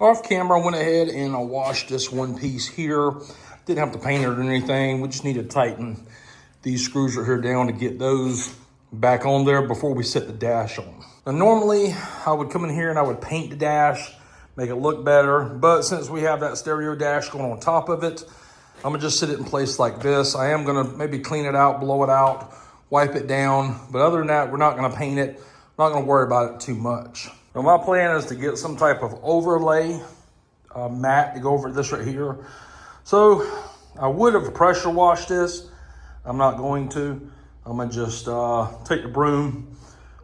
Off camera, I went ahead and I washed this one piece here. Didn't have to paint it or anything. We just need to tighten these screws right here down to get those back on there before we set the dash on. Now normally I would come in here and I would paint the dash, make it look better. But since we have that stereo dash going on top of it, I'm gonna just sit it in place like this. I am gonna maybe clean it out, blow it out, wipe it down. But other than that, we're not gonna paint it. I'm not gonna worry about it too much. Now my plan is to get some type of overlay mat to go over this right here. So I would have pressure washed this. I'm not going to. I'm gonna just take the broom,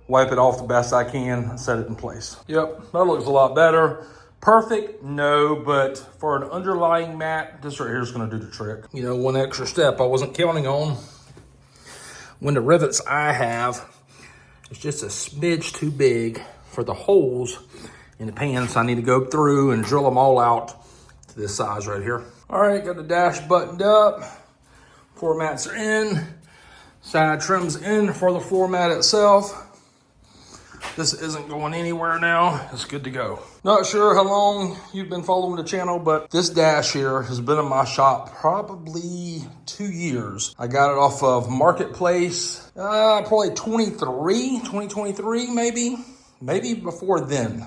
wipe it off the best I can, and set it in place. Yep, that looks a lot better. Perfect? No, but for an underlying mat, this right here is gonna do the trick. You know, one extra step I wasn't counting on. When the rivets I have, it's just a smidge too big for the holes in the pan, so I need to go through and drill them all out to this size right here. All right, got the dash buttoned up. Floor mats are in. Side trims in for the floor mat itself. This isn't going anywhere now. It's good to go. Not sure how long you've been following the channel, but this dash here has been in my shop probably 2 years. I got it off of Marketplace, probably 2023 maybe before then.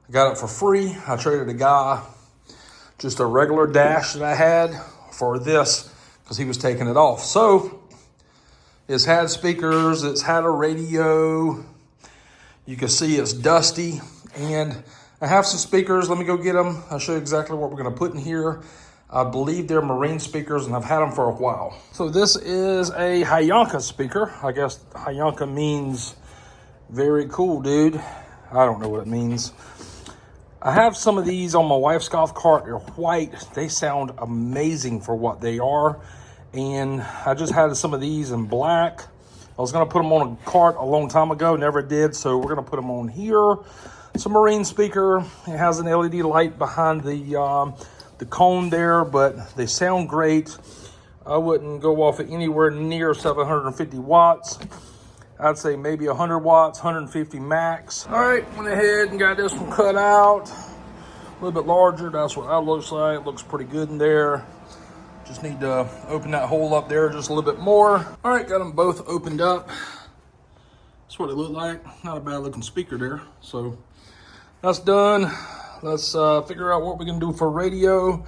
I got it for free. I traded a guy just a regular dash that I had for this because he was taking it off. So it's had speakers, it's had a radio. You can see it's dusty, and I have some speakers. Let me go get them. I'll show you exactly what we're gonna put in here. I believe they're marine speakers, and I've had them for a while. So this is a Yamaha speaker. I guess Yamaha means very cool, dude. I don't know what it means. I have some of these on my wife's golf cart. They're white. They sound amazing for what they are. And I just had some of these in black. I was gonna put them on a cart a long time ago, never did, so we're gonna put them on here. It's a marine speaker. It has an LED light behind the cone there, but they sound great. I wouldn't go off at anywhere near 750 watts. I'd say maybe 100 watts, 150 max. All right, went ahead and got this one cut out. A little bit larger, that's what that looks like. It looks pretty good in there. Just need to open that hole up there just a little bit more. All right, got them both opened up. That's what it looked like. Not a bad looking speaker there. So that's done. Let's figure out what we can do for radio.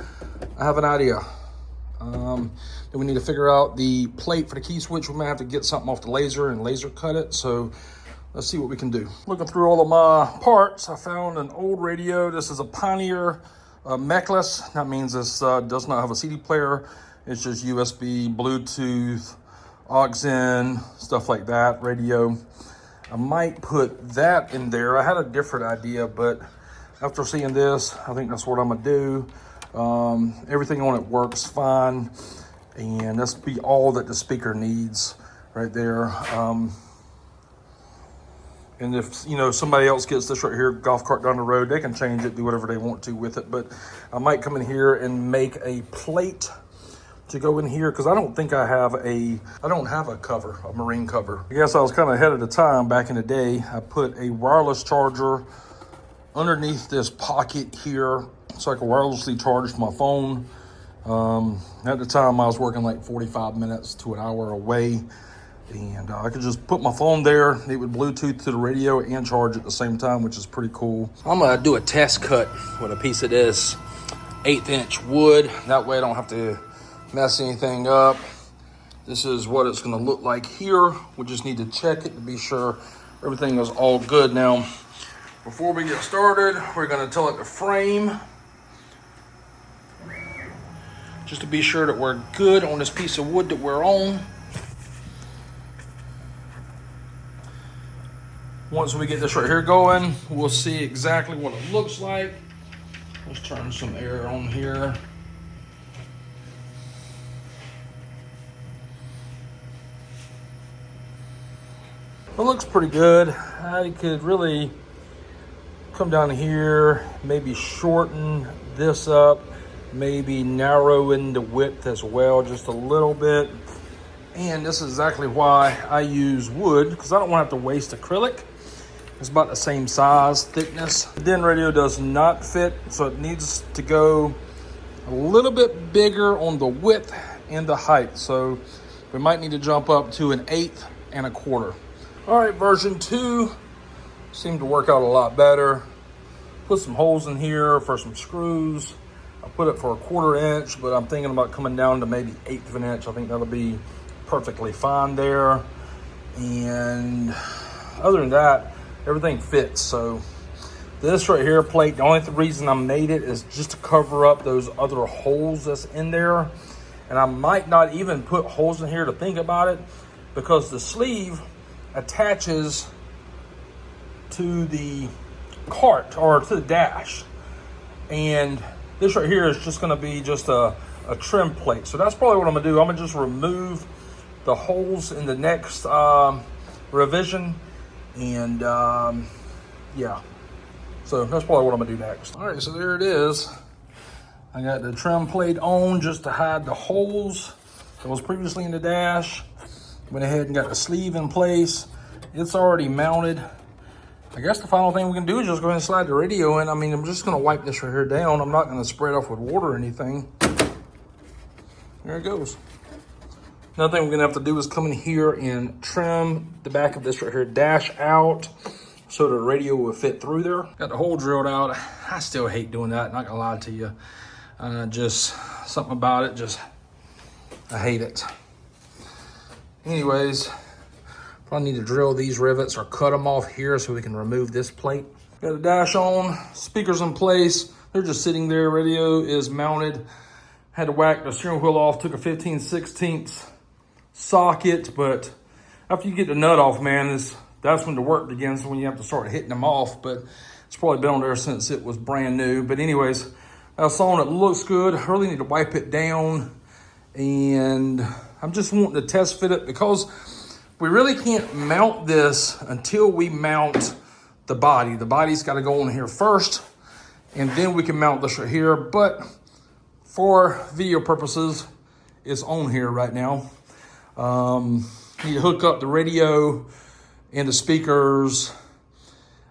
I have an idea. Then we need to figure out the plate for the key switch. We might have to get something off the laser and laser cut it. So let's see what we can do. Looking through all of my parts, I found an old radio. This is a Pioneer Mechless. That means this does not have a CD player. It's just USB, Bluetooth, aux in, stuff like that, radio. I might put that in there. I had a different idea, but after seeing this, I think that's what I'm gonna do. Everything on it works fine, and that's be all that the speaker needs right there. And if, you know, somebody else gets this right here, golf cart down the road, they can change it, do whatever they want to with it. But I might come in here and make a plate to go in here, because I don't think I don't have a cover, a marine cover. I guess I was kind of ahead of the time back in the day. I put a wireless charger underneath this pocket here so I could wirelessly charge my phone. At the time, I was working like 45 minutes to an hour away. And I could just put my phone there. It would Bluetooth to the radio and charge at the same time, which is pretty cool. I'm gonna do a test cut with a piece of this 1/8 inch wood. That way I don't have to mess anything up. This is what it's gonna look like here. We just need to check it to be sure everything is all good. Now, before we get started, we're gonna tell it to frame, just to be sure that we're good on this piece of wood that we're on. Once we get this right here going, we'll see exactly what it looks like. Let's turn some air on here. It looks pretty good. I could really come down here, maybe shorten this up, maybe narrowing the width as well, just a little bit. And this is exactly why I use wood, because I don't want to have to waste acrylic. It's about the same size, thickness. The den radio does not fit, so it needs to go a little bit bigger on the width and the height. So we might need to jump up to an 1/8 and a 1/4. All right, version 2 seemed to work out a lot better. Put some holes in here for some screws. I put it for a 1/4 inch, but I'm thinking about coming down to maybe 1/8 of an inch. I think that'll be perfectly fine there. And other than that, everything fits. So this right here plate, the only reason I made it is just to cover up those other holes that's in there. And I might not even put holes in here to think about it, because the sleeve attaches to the cart or to the dash. And this right here is just gonna be just a trim plate. So that's probably what I'm gonna do. I'm gonna just remove the holes in the next revision. And yeah, so that's probably what I'm gonna do next. All right, so there it is. I got the trim plate on just to hide the holes that was previously in the dash. Went ahead and got the sleeve in place. It's already mounted. I guess the final thing we can do is just go ahead and slide the radio in. I mean, I'm just gonna wipe this right here down. I'm not gonna spray it off with water or anything. There it goes. Another thing we're gonna have to do is come in here and trim the back of this right here dash out so the radio will fit through there. Got the hole drilled out. I still hate doing that, not gonna lie to you. Just something about it, just, I hate it. Anyways, probably need to drill these rivets or cut them off here so we can remove this plate. Got the dash on, speakers in place. They're just sitting there, radio is mounted. Had to whack the steering wheel off, took a 15/16 socket, but after you get the nut off, man, that's when the work begins, when you have to start hitting them off. But it's probably been on there since it was brand new. But anyways, that's on. It looks good. I really need to wipe it down, and I'm just wanting to test fit it because we really can't mount this until we mount the body. The body's got to go on here first, and then we can mount this right here. But for video purposes, it's on here right now. Need to hook up the radio and the speakers.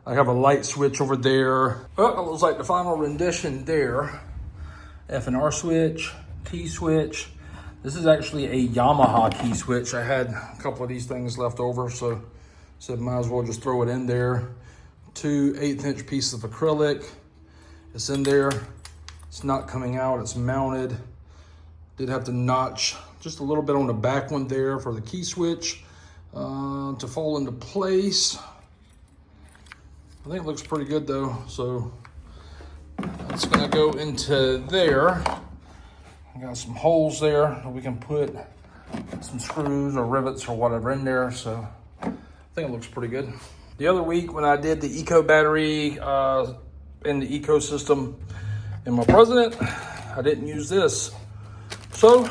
I have a light switch over there. Well, it looks like the final rendition there. F&R switch, key switch. This is actually a Yamaha key switch. I had a couple of these things left over, so said might as well just throw it in there. 2 1/8" pieces of acrylic. It's in there. It's not coming out, it's mounted. Did have to notch just a little bit on the back one there for the key switch to fall into place. I think it looks pretty good though, so that's gonna go into there. I got some holes there that we can put some screws or rivets or whatever in there, so I think it looks pretty good. The other week when I did the eco battery in the ecosystem in my President, I didn't use this. So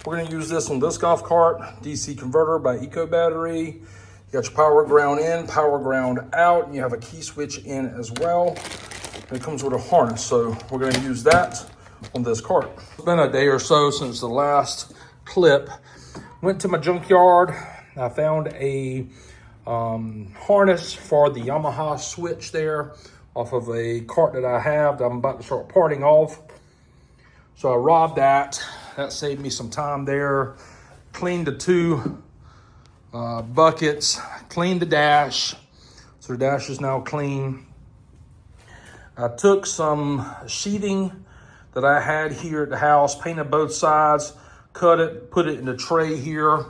we're gonna use this on this golf cart, DC converter by Eco Battery. You got your power ground in, power ground out, and you have a key switch in as well. And it comes with a harness, so we're gonna use that on this cart. It's been a day or so since the last clip. Went to my junkyard, I found a harness for the Yamaha switch there off of a cart that I have that I'm about to start parting off. So I robbed that. That saved me some time there. Cleaned the 2 buckets, cleaned the dash. So the dash is now clean. I took some sheeting that I had here at the house, painted both sides, cut it, put it in the tray here.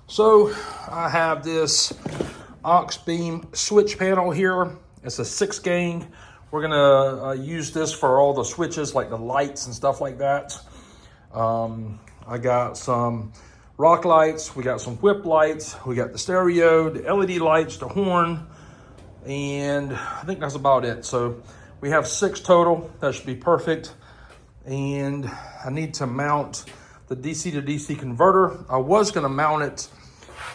So I have this aux beam switch panel here. It's a 6-gang. We're gonna use this for all the switches, like the lights and stuff like that. I got some rock lights, we got some whip lights, we got the stereo, the LED lights, the horn, and I think that's about it. So we have 6 total. That should be perfect. And I need to mount the DC to DC converter. I was gonna mount it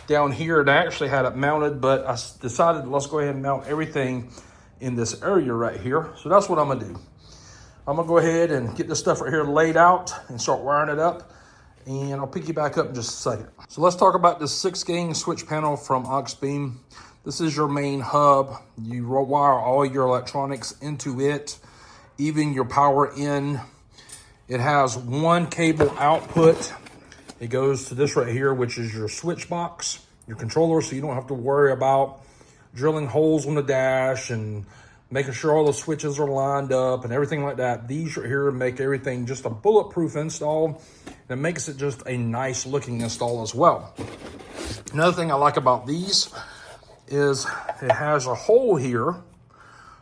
down here, and I actually had it mounted, but I decided let's go ahead and mount everything in this area right here. So that's what I'm gonna do. I'm gonna go ahead and get this stuff right here laid out and start wiring it up, and I'll pick you back up in just a second. So let's talk about this 6-gang switch panel from aux beam. This is your main hub. You wire all your electronics into it, even your power in. It has one cable output. It goes to this right here, which is your switch box, your controller, so you don't have to worry about drilling holes on the dash and making sure all the switches are lined up and everything like that. These right here make everything just a bulletproof install. And it makes it just a nice looking install as well. Another thing I like about these is it has a hole here.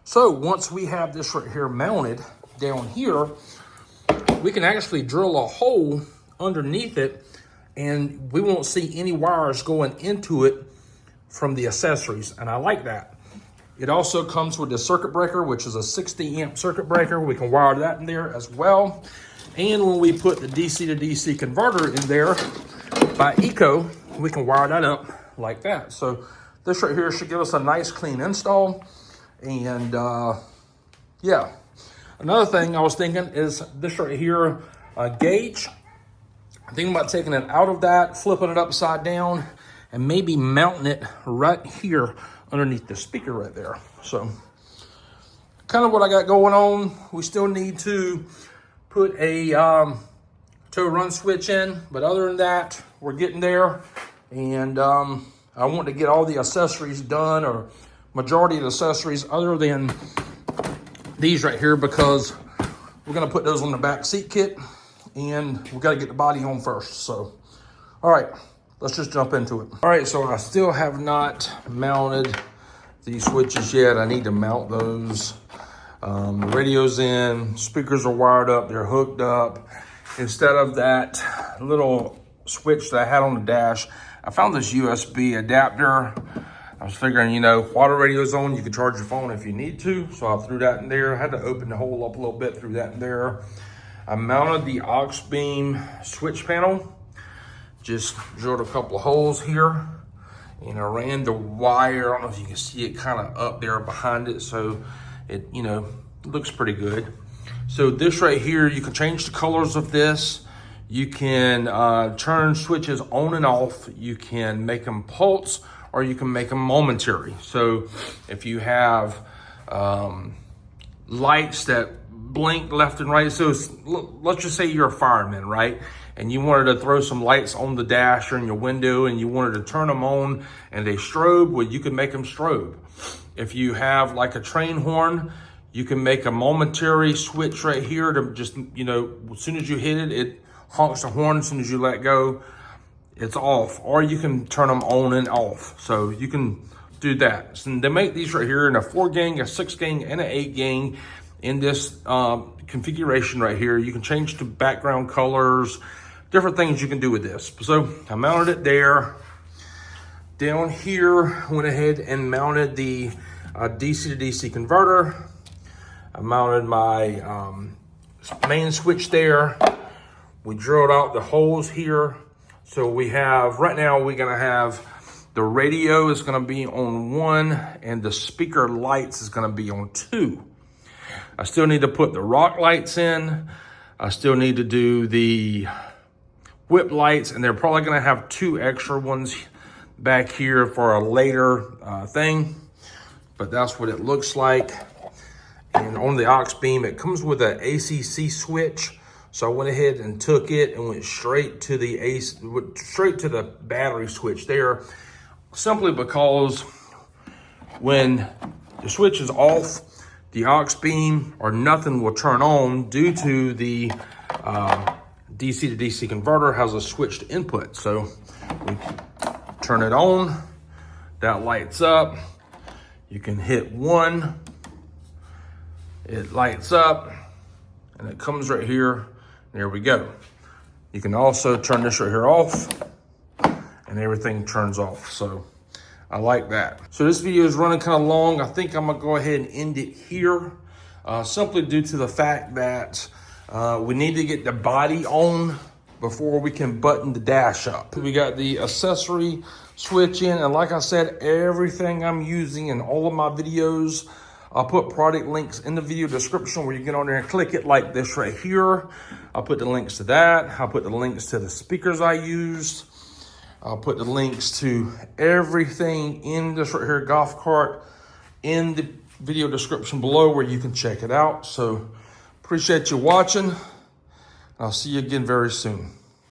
So once we have this right here mounted down here, we can actually drill a hole underneath it and we won't see any wires going into it from the accessories. And I like that. It also comes with a circuit breaker, which is a 60 amp circuit breaker. We can wire that in there as well. And when we put the DC to DC converter in there by Eco, we can wire that up like that. So this right here should give us a nice clean install. And yeah, another thing I was thinking is this right here, gauge. I'm thinking about taking it out of that, flipping it upside down, and maybe mounting it right here underneath the speaker right there. So kind of what I got going on. We still need to put a tow run switch in, but other than that, we're getting there. And I want to get all the accessories done, or majority of the accessories other than these right here, because we're gonna put those on the back seat kit and we gotta get the body on first. So, all right. Let's just jump into it. All right, so I still have not mounted these switches yet. I need to mount those. The radio's in, speakers are wired up, they're hooked up. Instead of that little switch that I had on the dash, I found this USB adapter. I was figuring, you know, while the radio's on, you can charge your phone if you need to. So I threw that in there. I had to open the hole up a little bit, threw that in there. I mounted the aux beam switch panel. Just drilled a couple of holes here, and I ran the wire. I don't know if you can see it kind of up there behind it, so it, you know, looks pretty good. So this right here, you can change the colors of this. You can turn switches on and off. You can make them pulse, or you can make them momentary. So if you have lights that blink left and right, so let's just say you're a fireman, right? And you wanted to throw some lights on the dash or in your window and you wanted to turn them on and they strobe, well, you can make them strobe. If you have like a train horn, you can make a momentary switch right here to just, you know, as soon as you hit it, it honks the horn. As soon as you let go, it's off. Or you can turn them on and off. So you can do that. So they make these right here in a 4-gang, a 6-gang, and an 8-gang in this configuration right here. You can change the background colors, different things you can do with this. So I mounted it there. Down here, went ahead and mounted the DC to DC converter. I mounted my main switch there. We drilled out the holes here. So we have, right now we're gonna have the radio is gonna be on 1 and the speaker lights is gonna be on 2. I still need to put the rock lights in. I still need to do the whip lights, and they're probably gonna have 2 extra ones back here for a later thing, but that's what it looks like. And on the aux beam, it comes with an ACC switch. So I went ahead and took it and went straight to the battery switch there, simply because when the switch is off, the aux beam or nothing will turn on due to the DC to DC converter has a switched input. So we turn it on, that lights up. You can hit 1, it lights up, and it comes right here. There we go. You can also turn this right here off, and everything turns off. So I like that. So this video is running kind of long. I think I'm gonna go ahead and end it here, simply due to the fact that we need to get the body on before we can button the dash up. We got the accessory switch in, and like I said, everything I'm using in all of my videos, I'll put product links in the video description where you get on there and click it, like this right here. I'll put the links to that. I'll put the links to the speakers I used. I'll put the links to everything in this right here golf cart in the video description below where you can check it out. So appreciate you watching. I'll see you again very soon.